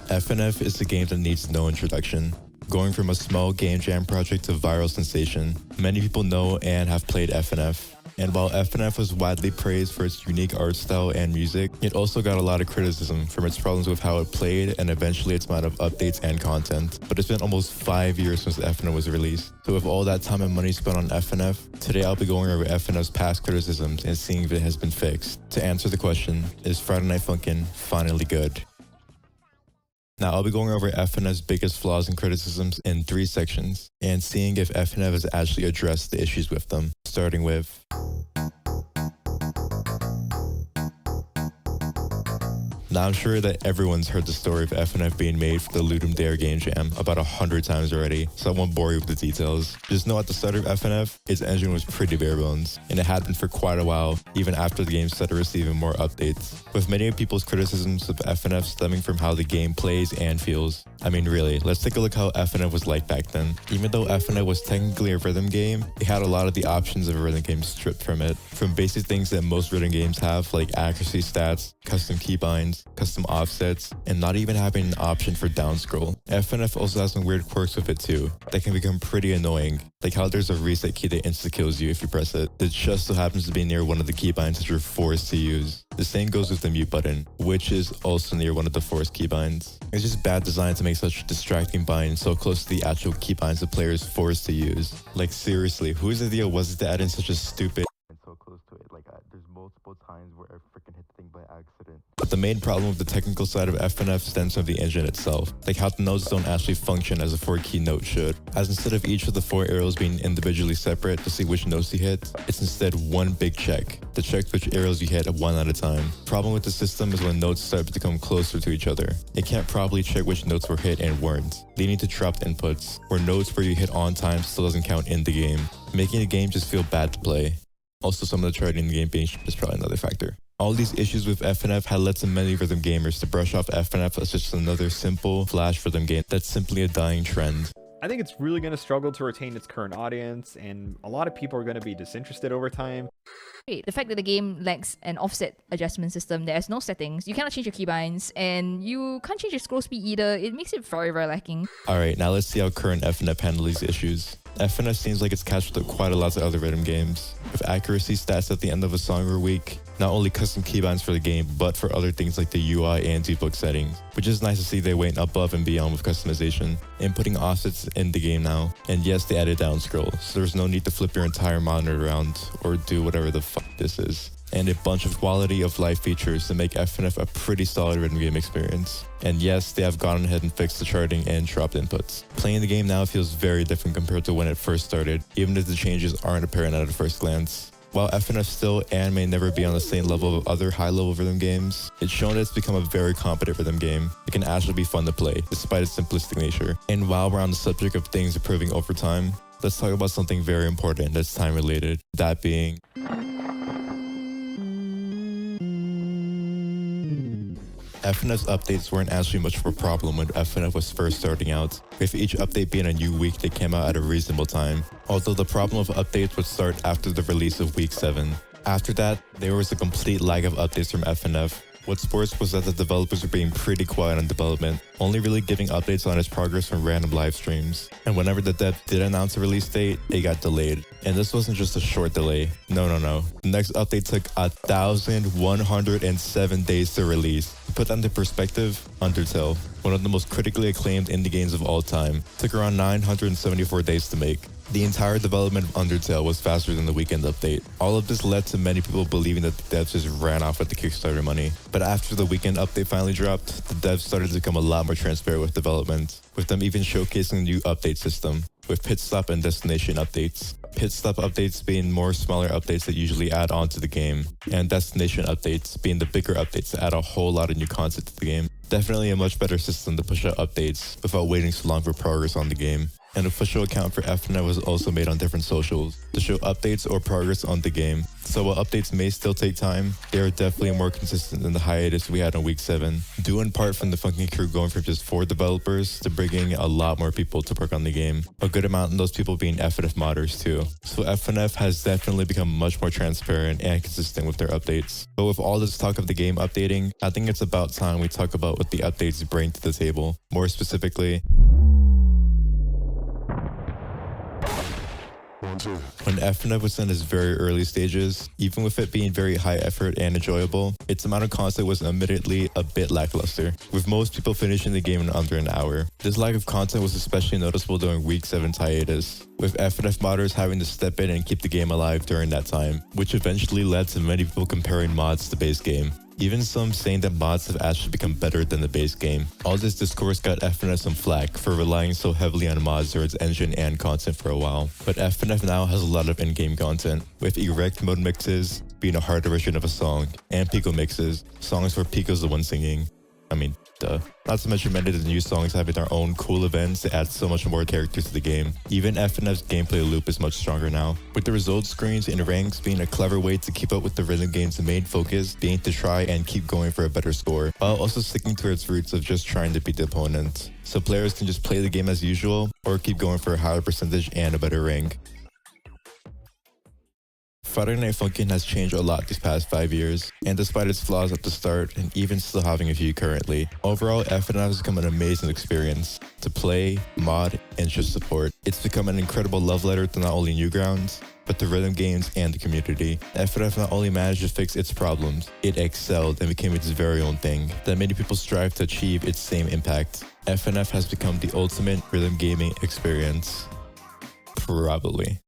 FNF is a game that needs no introduction. Going from a small game jam project to viral sensation, many people know and have played FNF. And while FNF was widely praised for its unique art style and music, it also got a lot of criticism from its problems with how it played and eventually its amount of updates and content. But it's been almost 5 years since FNF was released. So with all that time and money spent on FNF, today I'll be going over FNF's past criticisms and seeing if it has been fixed. To answer the question, is Friday Night Funkin' finally good? Now, I'll be going over FNF's biggest flaws and criticisms in 3 sections, and seeing if FNF has actually addressed the issues with them, starting with Now, I'm sure that everyone's heard the story of FNF being made for the Ludum Dare game jam about 100 times already, so I won't bore you with the details. Just know at the start of FNF, its engine was pretty bare bones, and it had been for quite a while, even after the game started receiving more updates. With many of people's criticisms of FNF stemming from how the game plays and feels. I mean, really, let's take a look how FNF was like back then. Even though FNF was technically a rhythm game, it had a lot of the options of a rhythm game stripped from it. From basic things that most rhythm games have, like accuracy stats, custom keybinds, custom offsets, and not even having an option for down scroll. FNF also has some weird quirks with it too, that can become pretty annoying, like how there's a reset key that insta-kills you if you press it. It just so happens to be near one of the keybinds that you're forced to use. The same goes with the mute button, which is also near one of the forced keybinds. It's just bad design to make such a distracting bind so close to the actual keybinds the player is forced to use. Like seriously, whose idea was it to add in such a stupid so close to it? Like there's multiple times where I freaking hit the thing by accident. But the main problem with the technical side of FNF stems from the engine itself, like how the notes don't actually function as a 4-key note should. As instead of each of the 4 arrows being individually separate to see which notes you hit, it's instead one big check that checks which arrows you hit one at a time. Problem with the system is when notes start to come closer to each other. It can't properly check which notes were hit and weren't, leading to dropped inputs, where notes where you hit on time still doesn't count in the game, making the game just feel bad to play. Also, some of the charting in the game being is probably another factor. All these issues with FNF had led to many rhythm gamers to brush off FNF as just another simple flash rhythm game that's simply a dying trend. I think it's really going to struggle to retain its current audience, and a lot of people are going to be disinterested over time. The fact that the game lacks an offset adjustment system, there's no settings, you cannot change your keybinds, and you can't change your scroll speed either, it makes it very, very lacking. Alright, now let's see how current FNF handles these issues. FNF seems like it's catched up quite a lot to other rhythm games, with accuracy stats at the end of a song are weak, not only custom keybinds for the game, but for other things like the UI and debug settings, which is nice to see they went above and beyond with customization, inputting offsets in the game now. And yes, they added down scroll, so there's no need to flip your entire monitor around or do whatever the fuck this is. And a bunch of quality of life features to make FNF a pretty solid rhythm game experience. And yes, they have gone ahead and fixed the charting and dropped inputs. Playing the game now feels very different compared to when it first started, even if the changes aren't apparent at a first glance. While FNF still and may never be on the same level of other high-level rhythm games, it's shown that it's become a very competent rhythm game. It can actually be fun to play, despite its simplistic nature. And while we're on the subject of things improving over time, let's talk about something very important that's time-related, that being FNF's updates weren't actually much of a problem when FNF was first starting out, with each update being a new week that came out at a reasonable time, although the problem of updates would start after the release of week 7. After that, there was a complete lack of updates from FNF. What's worse was that the developers were being pretty quiet on development, only really giving updates on its progress from random live streams. And whenever the dev did announce a release date, it got delayed. And this wasn't just a short delay. No. The next update took 1,107 days to release. To put that into perspective, Undertale, one of the most critically acclaimed indie games of all time, took around 974 days to make. The entire development of Undertale was faster than the weekend update. All of this led to many people believing that the devs just ran off with the Kickstarter money. But after the weekend update finally dropped, the devs started to become a lot more transparent with development, with them even showcasing a new update system, with pit stop and destination updates. Pit stop updates being more smaller updates that usually add on to the game, and destination updates being the bigger updates that add a whole lot of new content to the game. Definitely a much better system to push out updates without waiting so long for progress on the game. An official account for FNF was also made on different socials to show updates or progress on the game. So while updates may still take time, they are definitely more consistent than the hiatus we had on week 7, due in part from the Funkin crew going from just 4 developers to bringing a lot more people to work on the game. A good amount of those people being FNF modders too. So FNF has definitely become much more transparent and consistent with their updates. But with all this talk of the game updating, I think it's about time we talk about what the updates bring to the table. More specifically, when FNF was in its very early stages, even with it being very high effort and enjoyable, its amount of content was admittedly a bit lackluster, with most people finishing the game in under an hour. This lack of content was especially noticeable during week 7's hiatus, with FNF modders having to step in and keep the game alive during that time, which eventually led to many people comparing mods to the base game. Even some saying that mods have actually become better than the base game. All this discourse got FNF some flack for relying so heavily on mods for its engine and content for a while. But FNF now has a lot of in-game content, with erect mode mixes being a harder version of a song, and Pico mixes, songs where Pico's the one singing. I mean, duh. Not to mention many of the new songs having their own cool events to add so much more character to the game. Even FNF's gameplay loop is much stronger now, with the results screens and ranks being a clever way to keep up with the rhythm game's main focus being to try and keep going for a better score, while also sticking to its roots of just trying to beat the opponent. So players can just play the game as usual, or keep going for a higher percentage and a better rank. Friday Night Funkin has changed a lot these past 5 years, and despite its flaws at the start, and even still having a few currently, overall FNF has become an amazing experience to play, mod, and just support. It's become an incredible love letter to not only Newgrounds, but the rhythm games and the community. FNF not only managed to fix its problems, it excelled and became its very own thing that many people strive to achieve its same impact. FNF has become the ultimate rhythm gaming experience. Probably.